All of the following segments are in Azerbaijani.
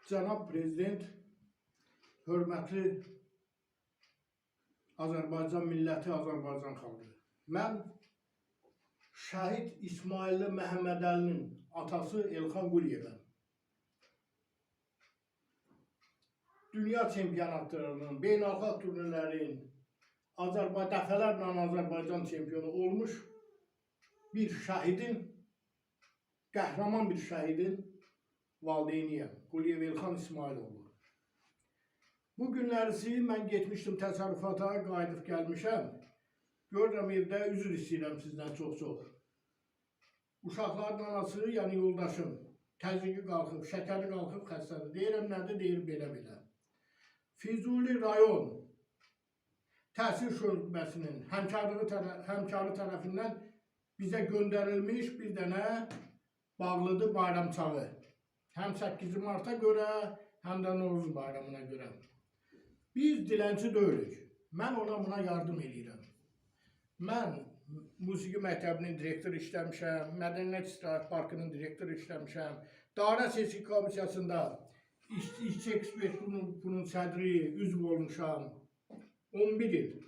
Cənab Prezident, hörmətli Azərbaycan milləti, Azərbaycan xalqı. Mən şəhid İsmailli Məhəmmədəlinin atası Elxan Quliyevəm. Dünya çempionatlarının, beynəlxalq turnirlərin, dəfələrlə Azərbaycan çempionu olmuş bir şəhidin, qəhrəman bir şəhidin valideyniyəm. Quliyev Elxan İsmailoğlu. Bu günlərisi mən getmişdim təsərrüfata, qayıdıb gəlmişəm. Görürəm evdə, üzr istəyirəm sizdən çox-çox. Uşaqların anası, yəni yoldaşım, təzyiqi qalxıb, şəkəri qalxıb, xəstədir. Deyirəm, nədir? Deyir, belə-belə. Füzuli rayon təhsil şöbəsinin həmkarı tərəfindən bizə göndərilmiş bir dənə bağlıdır bayramçağı. Həm 8 Marta görə, həm də Novruz bayramına görə. Biz dilənçi deyilik. Mən ona buna yardım edirəm. Mən musiqi məktəbinin direktoru işləmişəm, Mədəniyyət İstirahət Parkının direktoru işləmişəm, dairə seçki komissiyasında işçi ekspert bunun sədri, üzv olmuşam. 11 il.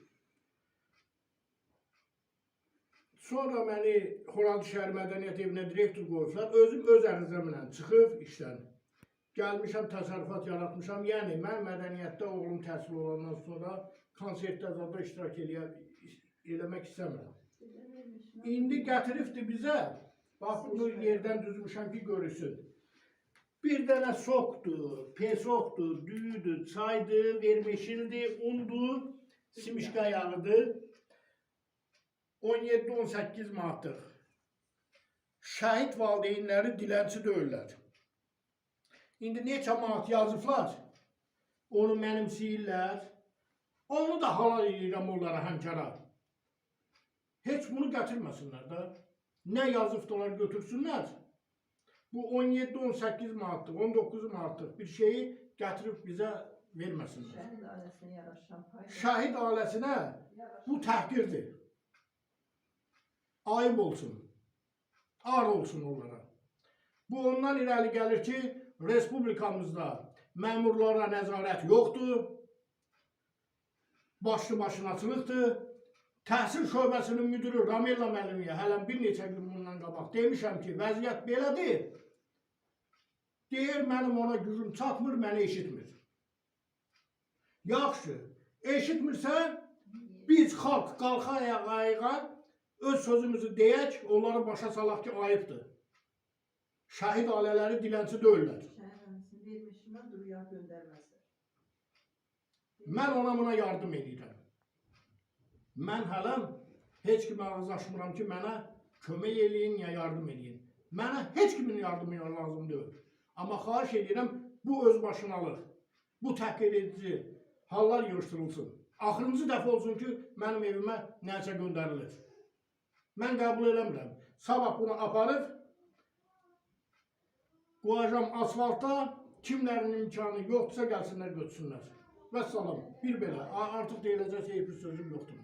Sonra məni Xoralı şəhər mədəniyyət evinə direktor qoyublar. Özüm öz ərizəmlə çıxıb işdən. Gəlmişəm, təsərrüfat yaratmışam. Yəni, mən mədəniyyətdə oğlum təhsil olandan sonra konsertdə zada iştirak eləmək istəmirəm. İndi gətiribdir bizə, bax bunu yerdən düzmüşəm ki, görürsün. Bir dənə sokdur, pesokdur, düyüdür, çaydır, vermişildir, undur, simişka yağıdır. 17-18 manatlıq. Şəhid valideynləri dilənçi deyirlər. İndi neçə manat yazıblar, onu mənimsəyirlər, onu da halal edirəm onlara, həmkara. Heç bunu gətirməsinlər də. Nə yazıbdılar götürsünlər. Bu 17-18 manatlıq, 19 manatlıq bir şeyi gətirib bizə verməsinlər. Şəhid ailəsinə yaraşan fayda. Şəhid ailəsinə bu təhqirdir. Ayıb olsun, ar olsun onlara. Bu ondan irəli gəlir ki, Respublikamızda məmurlara nəzarət yoxdur, başlı-başınaçılıqdır. Təhsil şöbəsinin müdürü Ramella müəllimə hələ bir neçə gün bundan qabaq demişəm ki, vəziyyət belədir. Deyir, mənim ona gücüm çatmır, məni eşitmir. Yaxşı, eşitmirsə, biz xalq qalxa ayağa, öz sözümüzü deyək, onları başa salaq ki, ayıbdır. Şəhid ailələri dilənçi deyirlər. Şəhid ailəsini vermişimə duruya göndərməzlər. Mən ona buna yardım edirəm. Mən hələm heç kimə ağız açmıram ki, mənə kömək eləyin ya yardım eləyin. Mənə heç kimin yardımı lazım deyil. Amma xahiş edirəm, bu özbaşınalıq, bu təhqir edici hallar yığışdırılsın. Axırıncı dəfə olsun ki, mənim evimə nəsə göndərilir. Mən qəbul eləmirəm. Sabah bunu aparıb, qoyacam asfalta, kimlərin imkanı yoxdursa gəlsinlər götürsünlər. Vəssalam, bir belə, artıq deyiləcək bir sözüm yoxdur.